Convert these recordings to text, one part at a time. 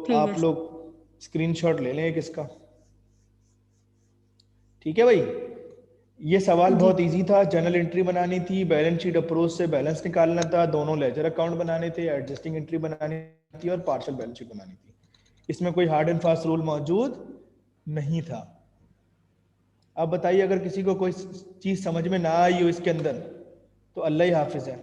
ठीक आप है। लोग स्क्रीनशॉट ले लें एक इसका। ठीक है भाई, ये सवाल जी बहुत इजी था। जर्नल एंट्री बनानी थी, बैलेंस शीट अप्रोच से बैलेंस निकालना था, दोनों लेजर अकाउंट बनाने थे, एडजस्टिंग एंट्री बनानी थी और पार्शियल बैलेंस शीट बनानी थी। इसमें कोई हार्ड एंड फास्ट रूल मौजूद नहीं था। अब बताइए, अगर किसी को कोई चीज समझ में ना आई हो इसके अंदर तो अल्लाह ही हाफिज है।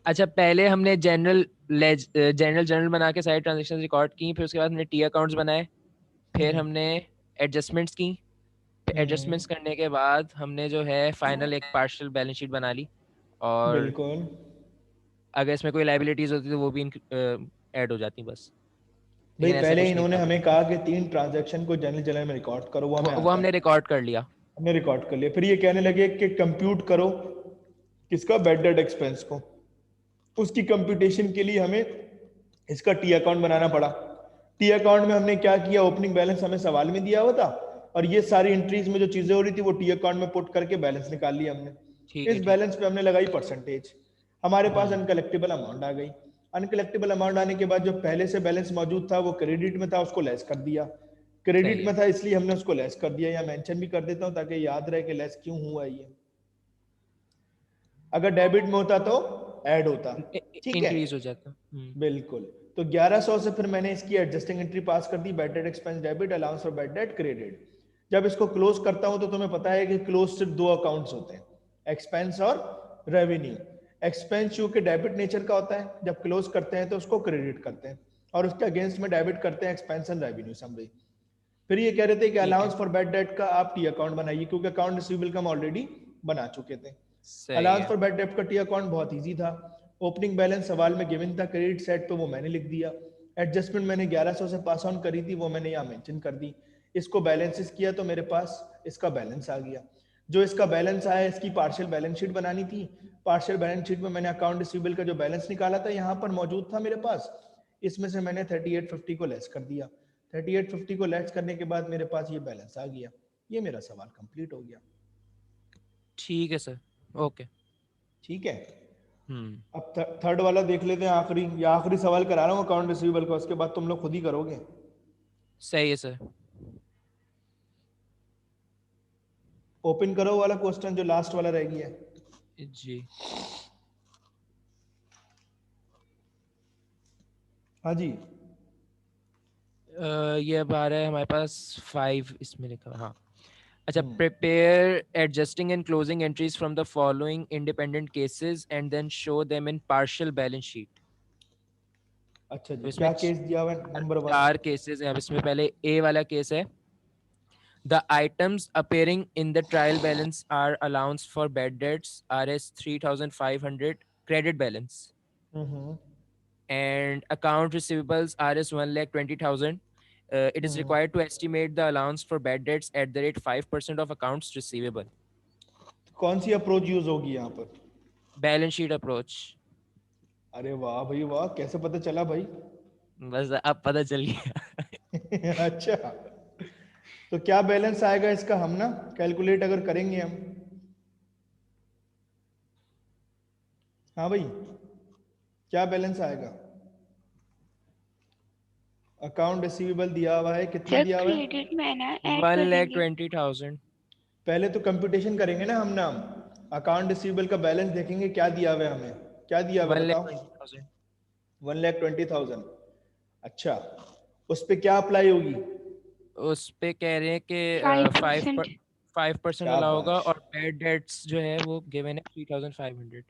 अच्छा, पहले हमने जनरल जर्नल बना के सारे ट्रांजेक्शन रिकॉर्ड की, फिर उसके बाद हमने टी अकाउंट्स बनाए, फिर हमने एडजस्टमेंट्स की। एडजस्टमेंट्स करने के बाद हमने जो है फाइनल एक पार्शियल बैलेंस शीट बना ली, और बिल्कुल अगर इसमें कोई लाइबिलिटीज होती तो वो भी ऐड हो जाती बस। भाई, लेकिन ऐसा पहले कुछ नहीं इन्होंने था, हमें कहा कि 3 ट्रांजैक्शन को जनरल जर्नल में रिकॉर्ड करो, वो हमें वो आता हमने है, रिकॉर्ड कर लिया। हमने रिकॉर्ड कर लिया। फिर ये कहने लगे कि कंप्यूट करो किसका, बैड डेट एक्सपेंस को। उसकी कंप्यूटेशन के लिए हमें इसका टी अकाउंट बनाना पड़ा। टी अकाउंट में हमने क्या किया, ओपनिंग बैलेंस हमें सवाल में दिया हुआ था, और ये सारी एंट्रीज में जो चीजें हो रही थी वो टी अकाउंट में पुट करके बैलेंस निकाल लिया हमने। ठीक है, इस ठीक। बैलेंस पे हमने लगाई परसेंटेज, हमारे पास हम्म, अनकलेक्टेबल अमाउंट आ गई। अनकलेक्टेबल अमाउंट आने के बाद जो पहले से बैलेंस मौजूद था वो क्रेडिट में था, उसको लेस कर दिया। क्रेडिट सही में है। था इसलिए हमने उसको लेस कर दिया, या मेंशन भी कर देता हूं ताकि याद रहे कि लेस क्यों हुआ ये। अगर डेबिट में होता तो ऐड होता। ठीक है, इंक्रीज हो जाता। बिल्कुल। तो 1100 से फिर मैंने इसकी एडजस्टिंग एंट्री पास कर दी, bad debt expense debit, allowance for bad debt credit. जब इसको क्लोज करता हूं तो तुम्हें पता है कि क्लोज सिर्फ 2 अकाउंट्स होते हैं, एक्सपेंस और रेवेन्यू। एक्सपेंस चूंकि डेबिट नेचर का होता है, जब क्लोज करते हैं तो उसको क्रेडिट करते हैं और उसके अगेंस्ट में डेबिट करते हैं एक्सपेंस एंड रेवेन्यू समरी। फिर ये कह रहे थे कि ठीक है, अलाउंस फॉर बैड डेट का आप टी अकाउंट बनाइए, क्योंकि अकाउंट रिसीवेबल का हम ऑलरेडी बना चुके थे। सही अलाउंस है। फॉर बैड डेट का टी अकाउंट बहुत इजी था। ओपनिंग बैलेंस सवाल में गिवन था, क्रेडिट साइड पे वो मैंने लिख दिया। एडजस्टमेंट मैंने 1100 से पास ऑन करी थी, वो मैंने यहाँ मेंशन कर दी। इसको बैलेंसेस किया तो मेरे पास इसका बैलेंस आ गया। जो इसका बैलेंस आया, इसकी पार्शियल बैलेंस शीट बनानी थी। पार्शियल बैलेंस शीट में मैंने अकाउंट रिसीवेबल का जो बैलेंस निकाला था यहाँ पर मौजूद था मेरे पास, इसमें से मैंने 3850 को लेस कर दिया। 3850 को लेस करने के बाद मेरे पास ये बैलेंस आ गया। ये मेरा सवाल कंप्लीट हो गया। ठीक है सर, ओके। ठीक है, हम्म, अब थर्ड वाला देख लेते हैं, आखिरी या आखिरी सवाल करा रहा हूँ अकाउंट रिसीवेबल का, उसके बाद तुम लोग खुद ही करोगे। सही है सर। ओपन करो वाला क्वेश्चन जो लास्ट वाला रह गया है। जी। हाँ जी। ये अब आ रहा है हमारे पास 5 इसमें लिखा हुआ, हाँ। अच्छा, prepare adjusting and closing entries from the following independent cases and then show them in partial balance sheet. अच्छा तो जी, इसमें क्या केस दिया हुआ है नंबर 1? 4 केसेस हैं। अब इसमें पहले ए वाला केस है, the items appearing in the trial balance are allowance for bad debts rs 3500 credit balance and account receivables rs 1,20,000. It is required to estimate the allowance for bad debts at the rate 5% of accounts receivable. कौन सी approach use होगी यहाँ पर? Balance sheet approach. अरे वाह भाई वाह, कैसे पता चला भाई? बस अब पता चल गया। अच्छा, तो क्या बैलेंस आएगा इसका, हम ना कैलकुलेट अगर करेंगे हम। हाँ भाई, क्या बैलेंस आएगा? अकाउंट रिसीवेबल दिया हुआ है, कितना सर दिया हुआ है? क्रेडिट में है ना, ऐड कर देंगे। 1,20,000. पहले तो कंप्यूटेशन करेंगे ना हम ना, अकाउंट रिसीवेबल का बैलेंस देखेंगे क्या दिया हुआ है हमें। क्या दिया हुआ है बताओ? 1,20,000. 1,20,000। अच्छा, उस पे क्या अप्लाई होगी? उस पे कह रहे हैं कि 5%। 5% अलाउ होगा, शाबाश। और बेड डेट्स जो है वो गिवन है 3,500.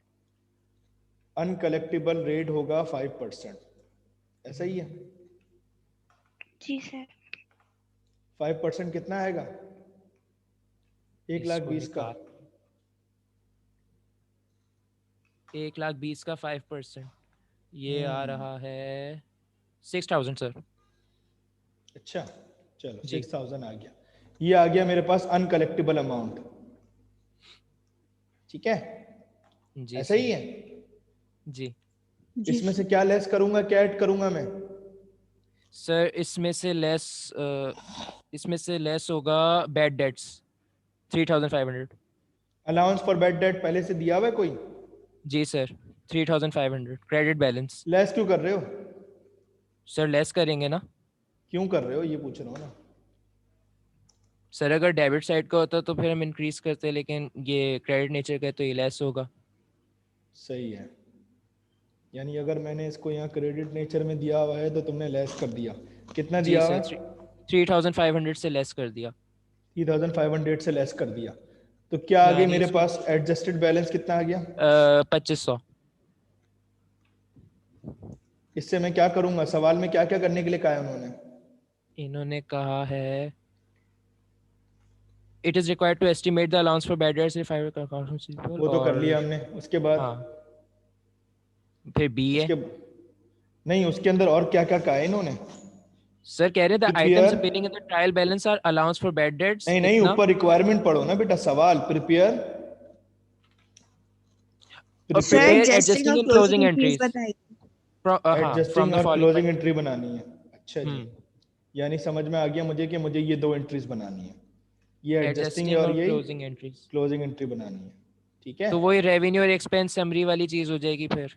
अनकलेक्टेबल रेट होगा 5%, ऐसा ही है? जी सर। 5% कितना आएगा? 1,20,000 का। 1,20,000 का 5%, ये आ रहा है 6,000 सर। अच्छा, चलो जी 6,000 आ गया। ये आ गया मेरे पास अनकलेक्टेबल अमाउंट। ठीक है, जी ऐसा सर। ही है? जी जी इसमें से सर। क्या लेस करूंगा, क्या ऐड करूंगा मैं? सर, इसमें से लेस होगा bad debts 3,500. Allowance for bad date पहले से दिया हुआ है कोई? जी सर। 3,500 credit balance. लेस क्यों कर रहे हो? सर लेस करेंगे ना क्यों कर रहे हो ये पूछ रहा हूँ ना। सर, अगर डेबिट साइड का होता तो फिर हम इंक्रीज करते, लेकिन ये क्रेडिट नेचर का है तो ये लेस होगा। सही है, यानी अगर मैंने इसको यहाँ क्रेडिट नेचर में दिया हुआ है तो तुमने लेस कर दिया। कितना जी दिया हुआ सर, है? 3,500 से लेस कर दिया। 3500 से लेस कर दिया। तो क्या आ गई यानी मेरे इसको पास एडजस्टेड बैलेंस कितना आ गया? 2500। इससे मैं क्या करूंगा? सवाल में क्या क्या करने के लिए कहा है उन्होंने? इन्होंने कहा है it is required to estimate the allowance for bad debts if I account receivable. वो तो कर और लिया हमने। उसके बाद हाँ, फिर बी है। उसके नहीं, उसके अंदर और क्या क्या कहा है इन्होंने? सर कह रहे थे the items prepare, appearing in the trial balance are allowance for bad debts नहीं नहीं, इतना। ऊपर रिक्वायरमेंट पढ़ो ना बेटा। सवाल प्रिपेयर, और सर प्रिपेयर एडजस्टिंग एडजस्टिंग और and closing closing entries entries बताइए। हाँ फ्रॉम एडजस्टिंग द और फॉलोइंग। क्लोजिंग एंट्री बनानी है। अच्छा जी, यानी समझ में आ गया मुझे कि मुझे ये दो एंट्रीज बनानी है, ये एडजस्टिंग एडजस्टिंग और और ये क्लोजिंग एंट्रीज, क्लोजिंग एंट्री बनानी है। ठीक है, तो वही रेवेन्यू और एक्सपेंस समरी वाली चीज हो जाएगी फिर।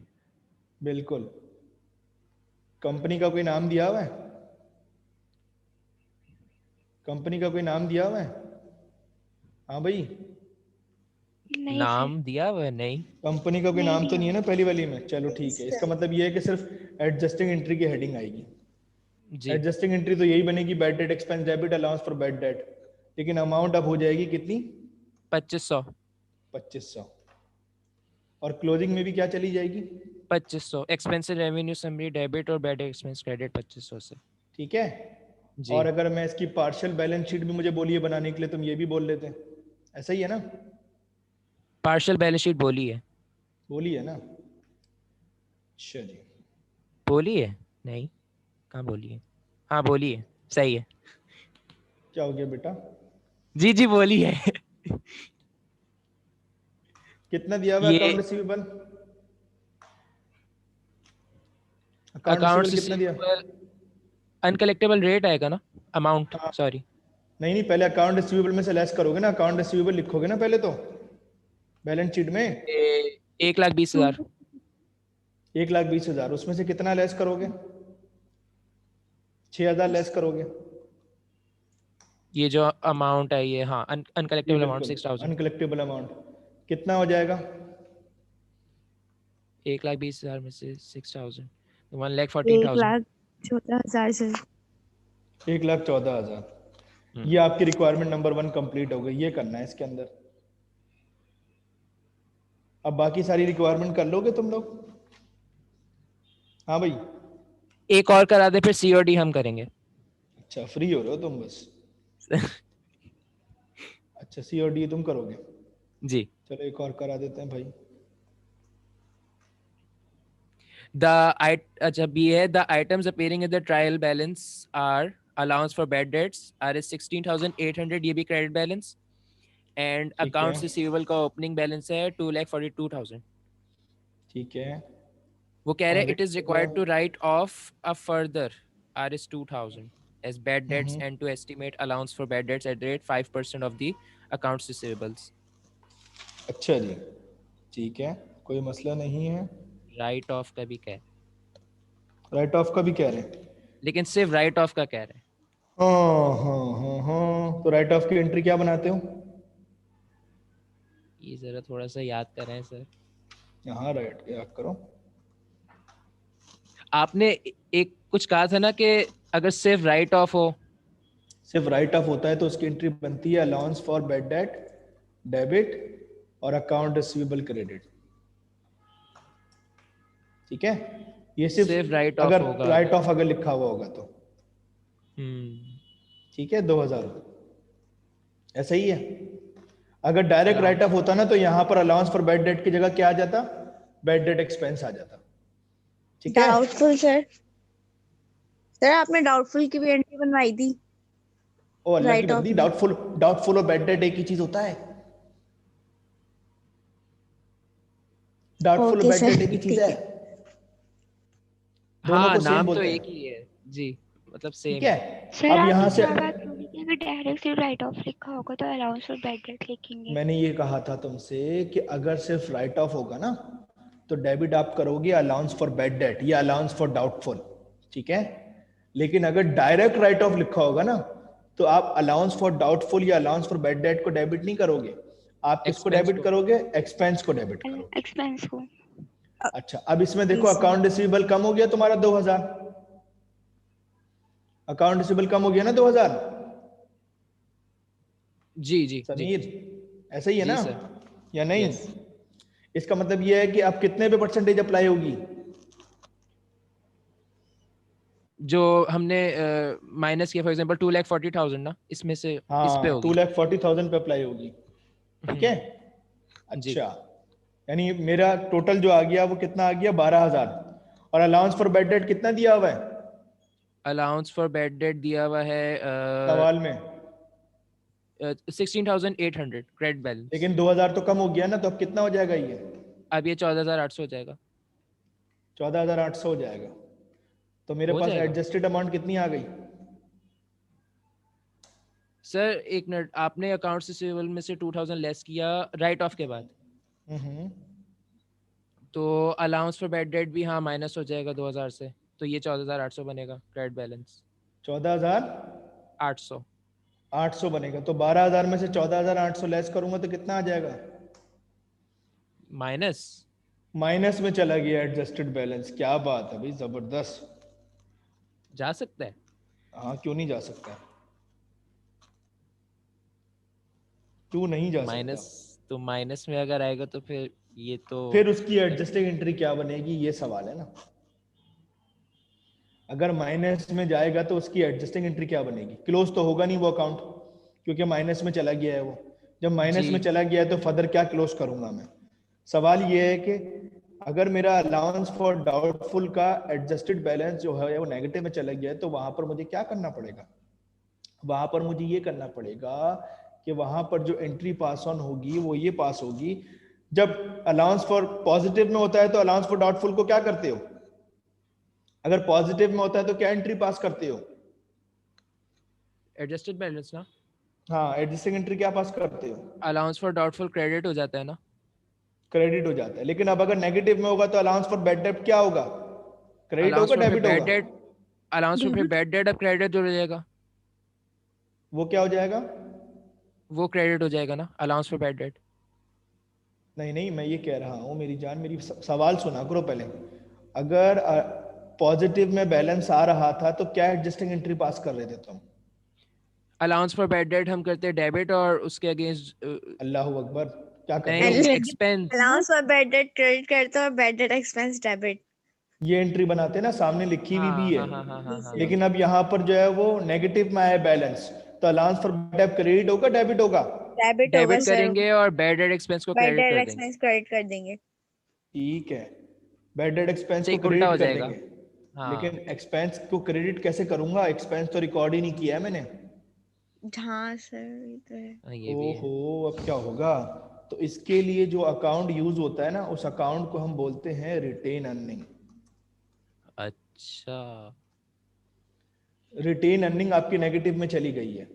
बिल्कुल। कंपनी का कोई नाम दिया हुआ है? कंपनी का कोई नाम दिया हुआ है? हाँ भाई, नहीं नाम सर, दिया हुआ है? नहीं कंपनी का कोई नहीं नाम तो दिया। नहीं है ना पहली वाली में? चलो ठीक है, इसका मतलब ये है कि सिर्फ एडजस्टिंग एंट्री की हेडिंग आएगी। जी। एडजस्टिंग एंट्री तो यही बनेगी, bad debt expense debit allowance for bad date, लेकिन अमाउंट अब हो जाएगी कितनी? 2500। 2500। और क्लोजिंग में भी क्या चली जाएगी? 2500 एक्सपेंस रेवेन्यू समरी डेबिट और बैड एक्सपेंस क्रेडिट 2500 से। ठीक है। जी। और अगर मैं इसकी पार्शियल बैलेंस शीट भी मुझे बोलिए बनाने के लिए, तुम ये भी बोल लेते, ऐसा ही है ना? पार्शियल बैलेंस शीट बोली है? बोली है ना? अच्छा जी, बोली है? नहीं, कहाँ बोली है? हाँ बोली है, सही है। क्या हो गया बेटा? जी जी बोली है। कितना दिया हुआ ये account receivable? Account accounts receivable कितना दिया? रिसीवेबल अनकलेक्टेबल रेट आएगा ना, अमाउंट हाँ, सॉरी। नहीं नहीं, पहले अकाउंट रिसीवेबल में से लेस करोगे ना, अकाउंट रिसीवेबल लिखोगे ना पहले तो बैलेंस शीट में। 1,20,000। 1,20,000, उसमें से कितना लेस करोगे? 6,000 लेस करोगे। ये जो अमाउंट है ये, हाँ जी अनकलेक्टेबल अमाउंट बिल्कुल, 6,000। अनकलेक्टेबल अमाउंट कितना हो जाएगा? 1,20,000 में से 6,000 1 1,14,000। लाख 14,000 से 1,14,000। ये आपकी रिक्वायरमेंट नंबर 1 कंप्लीट हो गई। ये करना है इसके अंदर। अब बाकी सारी रिक्वायरमेंट कर लोगे तुम लोग? हाँ भाई, एक और करा दे फिर सीओडी हम करेंगे। अच्छा फ्री हो रहे हो तुम बस? अच्छा सी और डी तुम करोगे? जी। चलो एक और करा देते हैं भाई। अच्छा बी है, the items appearing in the trial balance are allowance for bad debts are is 16,800, ये भी क्रेडिट बैलेंस। एंड ठीक है, अकाउंट्स रिसीवेबल का ओपनिंग बैलेंस है 2,42,000। ठीक है। वो कह रहे और it is required to write off a further Rs 2,000 as bad debts and to estimate allowance for bad debts at the rate 5% of the accounts receivables. अच्छा जी, ठीक है, कोई मसला नहीं है। राइट ऑफ का भी कह, राइट ऑफ का भी कह रहे हैं? लेकिन सिर्फ राइट ऑफ का कह रहे हैं। हाँ, तो राइट ऑफ की एंट्री क्या बनाते हो? ये जरा थोड़ा सा याद करें सर। यहाँ राइट याद करो। आपने एक कुछ कहा था ना कि अगर सिर्फ राइट ऑफ हो, सिर्फ राइट ऑफ होता है तो उसकी एंट्री बनती है allowance for bad debt debit और अकाउंट रिसीवेबल क्रेडिट। ठीक है, ये सिर्फ राइट ऑफ अगर होगा। राइट ऑफ अगर लिखा हुआ होगा तो ठीक है, 2,000 ऐसा ही है। अगर डायरेक्ट राइट ऑफ होता ना तो यहाँ पर अलाउंस फॉर बैड डेट की जगह क्या आ जाता? बैड डेट एक्सपेंस आ जाता। ठीक है, डाउटफुल सर आपने डाउटफुल की भी एंट्री बनवाई थी। ओ अल्लाह की Right बंदी, of- डाउटफुल और बैड डेट एक ही चीज होता है? डाउटफुल और Okay, बैड sir, डेट एक ही चीज ठीक है? है। दोनों हाँ को सेम नाम तो बोलते एक हैं। ही है जी, मतलब ठीक सेम है, सर अब आप यहाँ से क्या बात बोली कि अगर डायरेक्ट सिर्फ राइट ऑफ लिखा होगा तो अलाउंस फॉर बैड डेट लिखेंगे। मैंने ये कहा था तुमसे कि अगर सिर्फ राइट ऑफ होगा ना तो डेबिट आप करोगे अलाउंस फॉर बैड डेट या अलाउंस फॉर डाउटफुल, ठीक है। लेकिन अगर डायरेक्ट राइट ऑफ लिखा होगा ना, तो आप अलाउंस फॉर डाउटफुल या अलाउंस फॉर बैड डेट को डेबिट नहीं करोगे, आप किसको Expense डेबिट को। करोगे? एक्सपेंस को डेबिट करोगे। एक्सपेंस को। अच्छा, अब इसमें देखो Yes, sir. अकाउंट रिसीवेबल कम हो गया तुम्हारा 2000, अकाउंट रिसीवेबल कम हो गया ना 2000, जी जी जी समीर, ऐसा ही है जी ना सर। या नहीं? Yes. इसका मतलब ये है कि अब कितने पे परसेंटेज अप्लाई होगी? जो हमने माइनस किया फॉर एग्जांपल 2,40,000 ना, इसमें से इस पे हाँ, होगी। 2,40,000 पे अप्लाई होगी, ठीक है। जी। अच्छा, यानी मेरा टोटल जो आ गया वो कितना आ गया? 12,000। और अलाउंस फॉर बैड डेट कितना दिया हुआ है अलाउंस फॉर बैड डेट दिया हुआ है सवाल में? 16,800 क्रेडिट बैलेंस। लेकिन 2,000 तो कम हो गया ना, तो अब कितना हो जाएगा ये? अब ये 14,800 हो जाएगा। 14,800 हो जाएगा। तो मेरे हो पास जाएगा। एडजस्टेड अमाउंट कितनी आ गई? सर एक मिनट, आपने अकाउंट रिसीवेबल में से 2,000 लेस किया राइट ऑफ के बाद, हम्म, तो अलाउंस फॉर बैड डेट भी हाँ माइनस हो जाएगा 2,000 से, तो ये 14,800 बनेगा क्रेडिट बैलेंस। 14,800 800 बनेगा। तो 12,000 में से 14,800 लेस करूंगा तो कितना आ जाएगा? माइनस। माइनस में चला गया एडजस्टेड बैलेंस। क्या बात है भाई, जबरदस्त। जा सकता है। हाँ, क्यों नहीं जा सकता? क्यों नहीं जा माइनस, सकता? तो माइनस में अगर आएगा तो फिर ये तो फिर उसकी एडजस्टिंग एंट्री क्या बनेगी, ये सवाल है ना। अगर माइनस में जाएगा तो उसकी एडजस्टिंग एंट्री क्या बनेगी? क्लोज तो होगा नहीं वो अकाउंट, क्योंकि माइनस में चला गया है वो। जब माइनस जी में चला गया है तो फर्दर क्या क्लोज करूंगा मैं? सवाल ये है कि अगर मेरा अलाउंस फॉर डाउटफुल का एडजस्टेड बैलेंस जो है वो नेगेटिव में चला गया है, तो वहां पर मुझे क्या करना पड़ेगा? वहां पर मुझे ये करना पड़ेगा कि वहां पर जो एंट्री पास ऑन होगी वो ये पास होगी। जब अलाउंस फॉर पॉजिटिव में होता है तो अलाउंस फॉर डाउटफुल को क्या करते हो? अगर पॉजिटिव में होता है तो क्या एंट्री पास करते हो? एडजस्टेड बैलेंस ना, हाँ, एडजस्टिंग एंट्री क्या पास करते हो? अलाउंस फॉर डाउटफुल क्रेडिट हो जाता है ना। क्रेडिट हो जाता है। लेकिन अब अगर नेगेटिव में होगा तो अलाउंस फॉर बैड डेट क्या होगा? क्रेडिट अलाउंस होगा, फॉर फिर डेबिट बैड होगा? डेट, अलाउंस फॉर फिर डेबिट। बैड डेट अब क्रेडिट हो जाएगा, वो क्या हो जाएगा? वो क्रेडिट हो जाएगा ना अलाउंस फॉर बैड डेट। नहीं नहीं, मैं ये कह रहा हूँ मेरी जान, मेरी सवाल सुना करो पहले। अगर पॉजिटिव में बैलेंस आ रहा था तो क्या एडजस्टिंग एंट्री पास कर रहे थे तुम? अलाउंस फॉर बैड डेट हम करते हैं डेबिट, और उसके अगेंस्ट अल्लाह अकबर, क्या कर रहे नहीं हो? Expense. Allowance for bad debt credit करते हो और बैड डेट एक्सपेंस डेबिट। ये एंट्री बनाते हैं ना, सामने लिखी हुई भी हाँ है। हाँ हाँ हाँ हाँ हाँ। लेकिन अब यहाँ पर जो है वो नेगेटिव में आया बैलेंस, तो अलाउंस फॉर डेट क्रेडिट होगा, डेबिट होगा? डेबिट होगा डेबिट सर, करेंगे और बैड डेट एक्सपेंस को बैड क्रेडिट डेट कर देंगे। एक्सपेंस क्रेडिट कर देंगे। ठीक है, बैड डेट एक्सपेंस से को उल्टा हो क्रेडिट कर जाएगा। देंगे। हाँ लेकिन एक्सपेंस को क्रेडिट कैसे करूंगा? एक्सपेंस तो रिकॉर्ड ही नहीं किया है मैंने। हाँ सर, ये तो है। ये भी है। ओहो, अब क्या होगा? तो इसके लिए जो अकाउंट यूज होता है ना, उस अकाउंट को हम बोलते हैं रिटेन अर्निंग। अच्छा रिटेन अर्निंग आपकी नेगेटिव में चली गई है,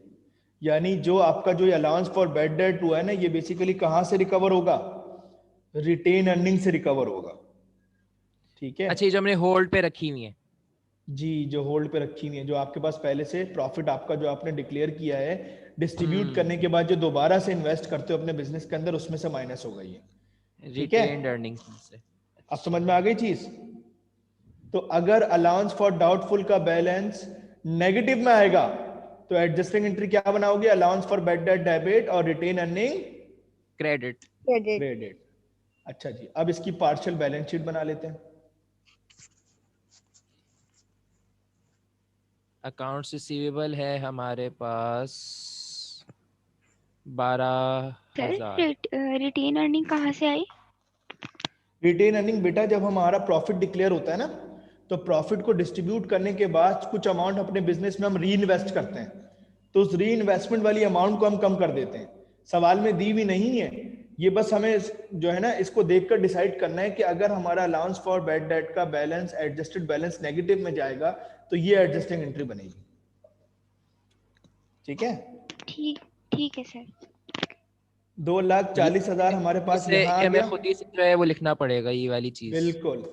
यानी जो आपका जो अलाउंस फॉर बैड डेट हुआ है ना, ये बेसिकली कहां से रिकवर होगा? रिटेन अर्निंग से रिकवर होगा, ठीक है। अच्छा, ये जो हमने होल्ड पे रखी हुई है। जी, जो होल्ड पे रखी हुई है, जो आपके पास पहले से प्रॉफिट आपका जो आपने डिक्लेयर किया है, डिस्ट्रीब्यूट करने के बाद जो दोबारा से इन्वेस्ट करते हो अपने बिजनेस के अंदर, उसमें से माइनस हो गई है, ठीक है। रिटेन्ड अर्निंग्स से। अब समझ में आ गई चीज? तो अगर अलाउंस फॉर डाउटफुल का बैलेंस नेगेटिव में आएगा तो एडजस्टिंग एंट्री क्या बनाओगे? Allowance for bad debt debit और retained earning credit. Credit. Credit. अच्छा जी, अब इसकी पार्शियल बैलेंस शीट बना लेते हैं। अकाउंट्स रिसीवेबल है हमारे पास 12,000। सर रिटेन अर्निंग कहाँ से आई? रिटेन अर्निंग बेटा, जब हमारा प्रॉफिट डिक्लेयर होता है ना, तो प्रॉफिट को डिस्ट्रीब्यूट करने के बाद कुछ अमाउंट अपने बिजनेस में हम री इन्वेस्ट करते हैं, तो उस री इन्वेस्टमेंट वाली अमाउंट को हम कम कर देते हैं। सवाल में दी भी नहीं है ये, बस हमें जो है ना इसको देखकर डिसाइड करना है कि अगर हमारा अलाउंस फॉर बैड डेट का बैलेंस एडजस्टेड बैलेंस नेगेटिव में जाएगा तो ये एडजस्टिंग एंट्री बनेगी, ठीक है। ठीक ठीक है सर। 2,40,000 हमारे पास इससे यहाँ आ हमें गया। खुद ही से जो है वो लिखना पड़ेगा ये वाली चीज। बिल्कुल,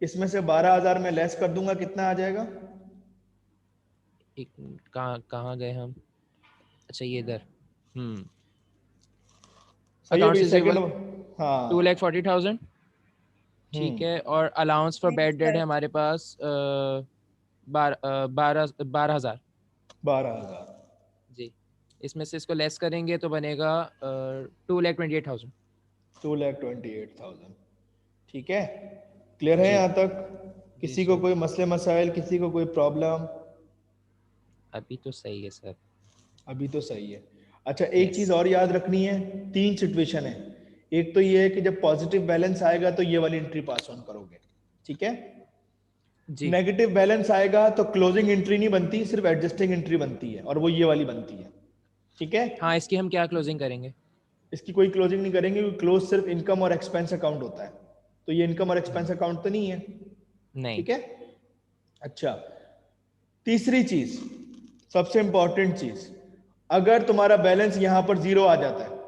इसमें से 12,000 में लेस कर दूंगा, कितना आ जाएगा? एक कहाँ कहाँ गए हम? अच्छा ये इधर। सही है अकाउंट भाई, रिसीवेबल सेकंड। हाँ। 2,40,000। ठीक है, और allowance for Yes, bad debt sir. है हमारे पास 12,000। 12,000। जी, इसमें से इसको लेस करेंगे तो बनेगा 2,28,000। 2,28,000। ठीक है, क्लियर है जी यहाँ तक? जी किसी को सर, कोई मसले मसाइल, किसी को कोई प्रॉब्लम? अभी तो सही है सर। अभी तो सही है। अच्छा, एक यस चीज और याद रखनी है, 3 सिचुएशन है। एक तो ये है कि जब पॉजिटिव बैलेंस आएगा तो ये वाली एंट्री पास ऑन करोगे, ठीक है? जी। नेगेटिव बैलेंस आएगा तो क्लोजिंग एंट्री नहीं बनती, सिर्फ एडजस्टिंग एंट्री बनती है, और वो ये वाली बनती है, ठीक है? हाँ, इसकी हम क्या क्लोजिंग करेंगे? इसकी कोई क्लोजिंग नहीं करेंगे, क्योंकि क्लोज सिर्फ इनकम और एक्सपेंस अकाउंट होता है, तो ये इनकम और एक्सपेंस अकाउंट तो नहीं है, नहीं। ठीक है? अच्छा, तीसरी चीज, सबसे इंपॉर्टेंट चीज, अगर तुम्हारा बैलेंस यहां पर जीरो आ जाता है,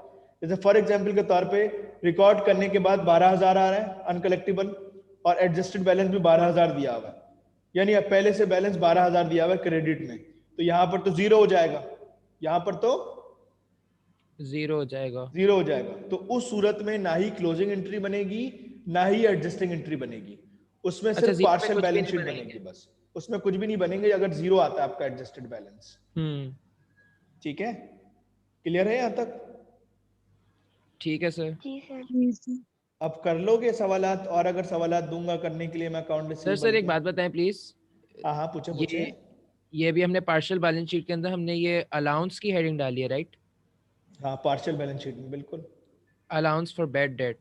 जैसे फॉर एग्जांपल के तौर पे रिकॉर्ड करने के बाद 12,000 आ रहा है अनकलेक्टेबल, और एडजस्टेड बैलेंस भी 12,000 दिया हुआ है, यानी अब पहले से बैलेंस 12,000 दिया हुआ है क्रेडिट में, तो यहां पर तो जीरो हो जाएगा, यहां पर तो जीरो हो जाएगा। जीरो हो जाएगा। तो उस सूरत में ना ही क्लोजिंग एंट्री बनेगी, ना ही एडजस्टिंग एंट्री बनेगी, उसमें अच्छा, सिर्फ जीरो में पार्शियल कुछ भी बैलेंस नहीं शीट बनेंगे। बनेगी बस, उसमें कुछ भी नहीं बनेंगे अगर जीरो आता है आपका एडजस्टेड बैलेंस, ठीक है? क्लियर है यहां तक? ठीक है सर। जी सर। Yes, sir. अब कर लोगे सवालात? और अगर सवालात दूंगा करने के लिए मैं अकाउंट सर रिसीवेबल एक के। बात बताएं प्लीज। हाँ हाँ, पूछे पूछे। ये भी हमने पार्शियल बैलेंस शीट के अंदर हमने ये अलाउंस की हेडिंग डाली है, राइट? हाँ, पार्शियल बैलेंस शीट में बिल्कुल, अलाउंस फॉर बैड डेट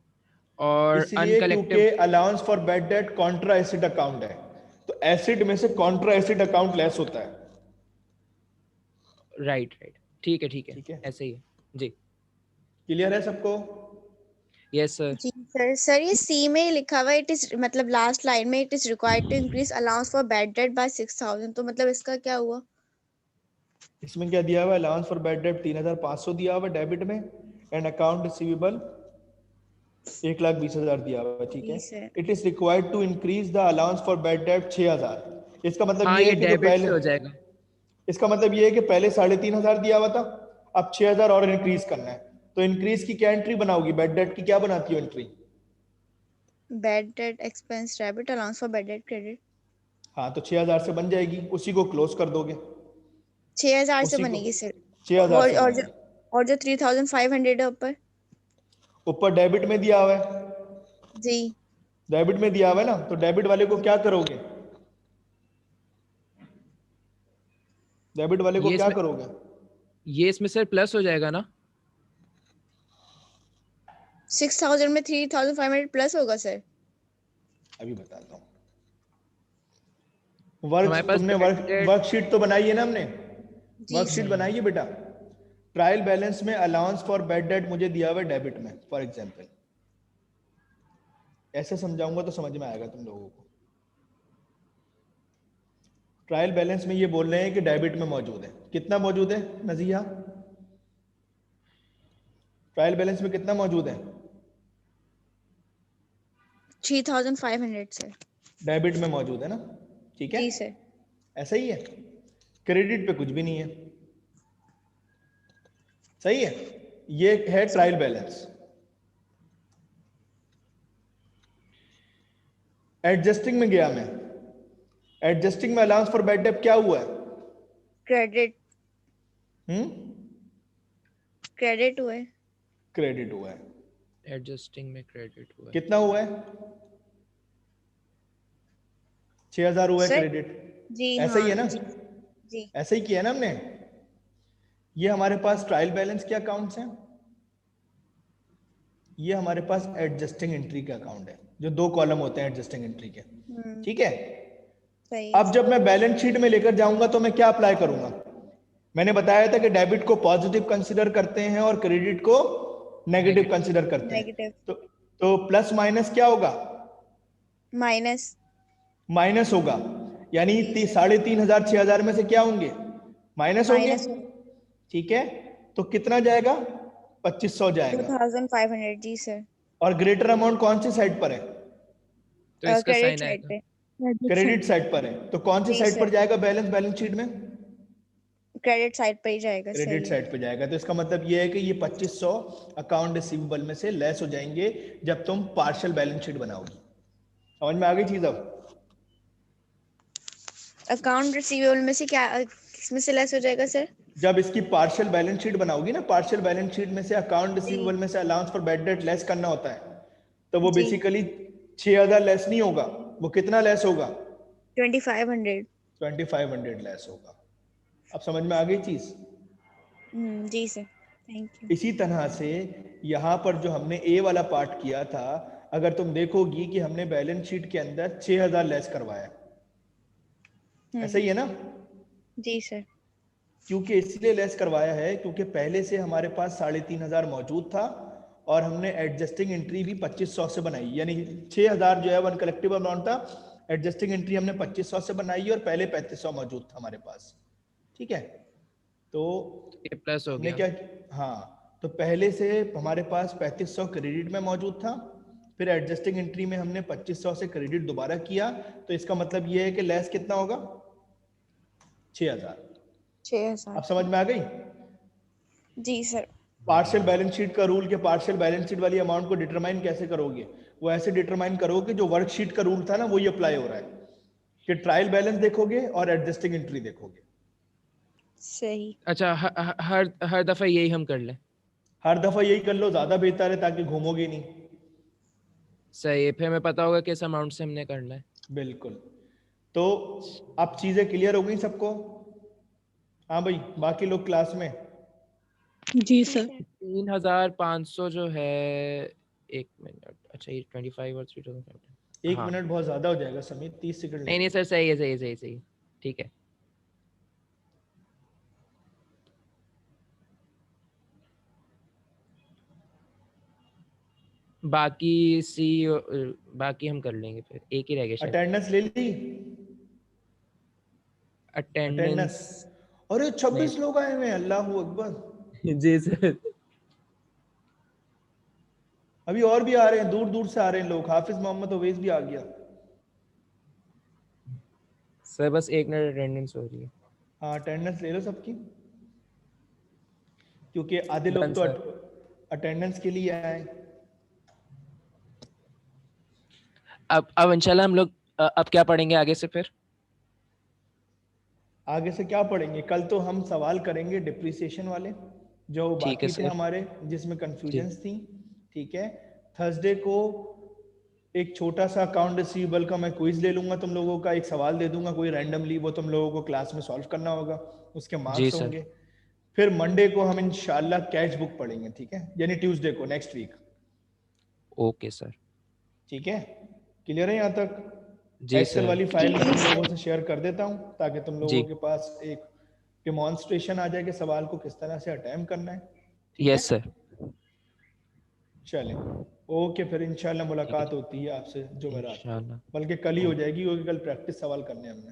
और इसलिए क्योंकि uncollectible. Allowance for bad debt contra asset account है, तो एसिड में से कॉन्ट्रा एसिड अकाउंट लेस होता है, राइट राइट, ठीक है ठीक है, ठीक है? ऐसे ही है। जी। क्लियर है सबको? Yes sir. जी सर। सर ये सी में लिखा हुआ है, इट इज मतलब लास्ट लाइन में it is required to increase allowance for bad debt by 6,000, तो मतलब इसका क्या हुआ? इसमें क्या दिया हुआ है? अलाउंस फॉर बैड डेट 3,500 दिया हुआ है डेबिट में, एंड अकाउंट रिसीवेबल 1,20,000 दिया हुआ है, ठीक है? जी sir. It is required to increase the allowance for bad debt 6,000। इसका मतलब हाँ, ये ये है कि जो डेबिट से पहले, हो जाएगा। इसका मतलब ये है कि पहले 3,500 दिया हुआ था, अब 6,000 और इंक्रीज करना है, तो इंक्रीज की क्या एंट्री बनाओगी? बैड डेट की क्या बनाती हो entry? Bad debt expense debit allowance for bad debt credit. हाँ, तो 6,000 से बन जाएगी, उसी को क्लोज कर दोगे, 6,000 से उसी को बनेगी सर। 6,000 और से और जो बनेगी। और जो 3,500 है ऊपर। ऊपर डेबिट में दिया हुआ है, जी। डेबिट में दिया हुआ है ना, तो डेबिट वाले को क्या करोगे? डेबिट वाले को ये क्या इसमें करोगे? ये इसमें सर प्लस हो जाएगा ना? 6,000 में 3,500 प्लस होगा सर। अभी बताता हूँ। वर्क हमारे पास तुमने बैड वर्क डेट। वर्कशीट तो बनाई है ना हमने? जी वर्कशीट सर। बनाई है बेटा? ट्रायल बैलेंस में अलाउंस फॉर बैड डेट मुझे दिया हुआ है डेबिट में, फॉर एग्जांपल, ऐसे समझाऊंगा तो समझ में आएगा तुम लोगों को। ट्रायल बैलेंस में ये बोल रहे हैं कि डेबिट में मौजूद है, कितना मौजूद है नजिया? ट्रायल बैलेंस में कितना मौजूद है? 3,500 सर। डेबिट में मौजूद है ना, ठीक है? जी सर। ऐसा ही है, क्रेडिट पे कुछ भी नहीं है, सही है? ये है ट्रायल बैलेंस। एडजस्टिंग में गया मैं, एडजस्टिंग में अलाउंस फॉर बैड डेट क्या हुआ है? क्रेडिट हम्म, क्रेडिट हुए। क्रेडिट हुआ है। एडजस्टिंग में क्रेडिट हुआ है। कितना हुआ है? 6,000 हुआ है सर क्रेडिट, जी ऐसा ही हाँ है ना? जी। जी ऐसा ही किया ना हमने? ये हमारे पास ट्रायल बैलेंस के अकाउंट्स हैं, ये हमारे पास एडजस्टिंग एंट्री के अकाउंट है, जो 2 कॉलम होते हैं एडजस्टिंग एंट्री के, ठीक है? सही। अब जब मैं बैलेंस शीट में लेकर जाऊंगा तो मैं क्या अप्लाई करूंगा? मैंने बताया था कि डेबिट को पॉजिटिव कंसीडर करते हैं और क्रेडिट को नेगेटिव कंसीडर करते हैं, नेगेटिव। तो प्लस माइनस क्या होगा? माइनस। माइनस होगा, यानी जी सर। 3,500 6,000 में से क्या होंगे? माइनस होंगे, माइनस। ठीक है? तो कितना जाएगा? 2500 जाएगा। 2500 जी सर। और ग्रेटर अमाउंट कौन सी साइड पर है? तो इसका क्रेडिट साइन साइड आएगा। पे। क्रेडिट साइड पर है, तो कौन सी जी साइड पर सर, जाएगा बैलेंस बैलेंस शीट में? क्रेडिट साइड पे ही जाएगा, क्रेडिट सही है। साइड पे जाएगा। तो इसका मतलब ये है कि ये 2500 अकाउंट रिसीवेबल में से लेस हो जाएंगे जब तुम पार्शियल बैलेंस शीट बनाओगी। समझ में आ गई चीज? अब अकाउंट रिसीवेबल में से क्या किसमें से लेस हो जाएगा सर? जब इसकी पार्शियल बैलेंस शीट बनाओगी ना, पार्शियल बैलेंस शीट में से अकाउंट जी रिसीवेबल में से allowance for bad date less करना होता है, तो वो जी बेसिकली 6000 लेस नहीं होगा, वो कितना लेस होगा? 2500। 2500 लेस होगा। अब समझ में आ गई चीज? जी सर, थैंक यू। इसी तरह से यहाँ पर जो हमने ए वाला पार्ट किया था, अगर तुम देखोगी कि हमने बैलेंस शीट के अंदर 6000 लेस करवाया, ऐसा ही है ना? जी सर। क्योंकि इसलिए लेस करवाया है क्योंकि पहले से हमारे पास 3500 मौजूद था और हमने एडजस्टिंग एंट्री भी 2500 से बनाई, यानी 6000 जो है वन कलेक्टिव अमाउंट था, एडजस्टिंग एंट्री हमने 2500 से बनाई और पहले 3500 मौजूद था हमारे पास। ठीक है, तो ये प्लस हो हमने गया। क्या, हाँ, तो पहले से हमारे पास 3500 क्रेडिट में मौजूद था, फिर एडजस्टिंग एंट्री में हमने 2500 से क्रेडिट दोबारा किया, तो इसका मतलब ये है कि लेस कितना होगा? 6000। 6000। अब समझ में आ गई? जी सर। पार्शियल बैलेंस शीट का रूल के पार्शियल बैलेंस शीट वाली अमाउंट को डिटरमाइन कैसे करोगे? वो ऐसे डिटरमाइन करोगे जो वर्कशीट का रूल था ना वही अप्लाई हो रहा है, कि ट्रायल बैलेंस देखोगे और एडजस्टिंग एंट्री देखोगे। सही। अच्छा, हर दफा यही हम कर लें? हर दफा यही कर लो, ज्यादा बेहतर है, ताकि घूमोगे नहीं। सही है, फिर हमें पता होगा किस अमाउंट से हमने करना है। बिल्कुल। तो अब चीजें क्लियर हो गई सबको? हाँ भाई, बाकी लोग क्लास में? जी सर। 3500 जो है, एक मिनट, अच्छा ये 25 और 3000। एक हाँ, मिनट बहुत ज्यादा हो जाएगा समीर, 30 सेकंड नहीं ले। नहीं सर, सही है, सही है, सही है, सही है, ठीक है। बाकी सी, बाकी हम कर लेंगे, फिर एक ही रह गया शायद। अटेंडेंस ले ली? अटेंडेंस अटेंडेंस, अरे 26 लोग आए हुए हैं, अल्लाह अकबर। जी सर। अभी और भी आ रहे हैं, दूर दूर से आ रहे हैं लोग, हाफिज मोहम्मद ओवैस भी आ गया। सर बस एक मिनट, अटेंडेंस हो रही है। हाँ, अटेंडेंस ले लो सबकी, क्योंकि आधे लोग डन तो सर। अटेंडेंस के लिए आए। अब इंशाल्लाह हम लोग अब क्या पढ़ेंगे आगे से फिर? आगे से क्या पढ़ेंगे? कल तो हम सवाल करेंगे डिप्रिसिएशन वाले जो ठीक है बाकी थे सर। हमारे, जिसमें जी कंफ्यूजन्स थी। ठीक है, थर्सडे को एक छोटा सा अकाउंट रिसीवेबल का मैं क्विज ले लूंगा, तुम लोगों का एक सवाल दे दूंगा कोई रैंडमली, वो तुम लोगों को क्लास में सॉल्व करना होगा, उसके जी मार्क्स सर। होंगे। फिर मंडे को हम इंशाल्लाह कैच बुक पढ़ेंगे, ठीक है, यानी ट्यूसडे को, नेक्स्ट वीक। Okay sir. ठीक है, क्लियर है यहाँ तक? जी एक्सेल सर। वाली फाइल मैं तुम लोगों से शेयर कर देता हूँ ताकि तुम लोगों जी। के पास एक डिमॉन्स्ट्रेशन आ जाए कि सवाल को किस तरह से अटेम्प्ट करना है। ठीक है, यस सर। चलें, ओके, फिर इंशाल्लाह ठीक है मुलाकात जी, होती है आपसे जुमेरात को, इंशाल्लाह। बल्कि कल ही हो ओके। जाएगी क्योंकि कल प्रैक्टिस सवाल करने हैं हमने।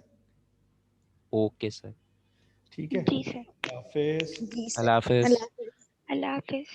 Okay sir. ठीक है, जी सर। हाफिज। जी सर। अल्लाह हाफिज। अल्लाह हाफिज़। अल्लाह हाफिज।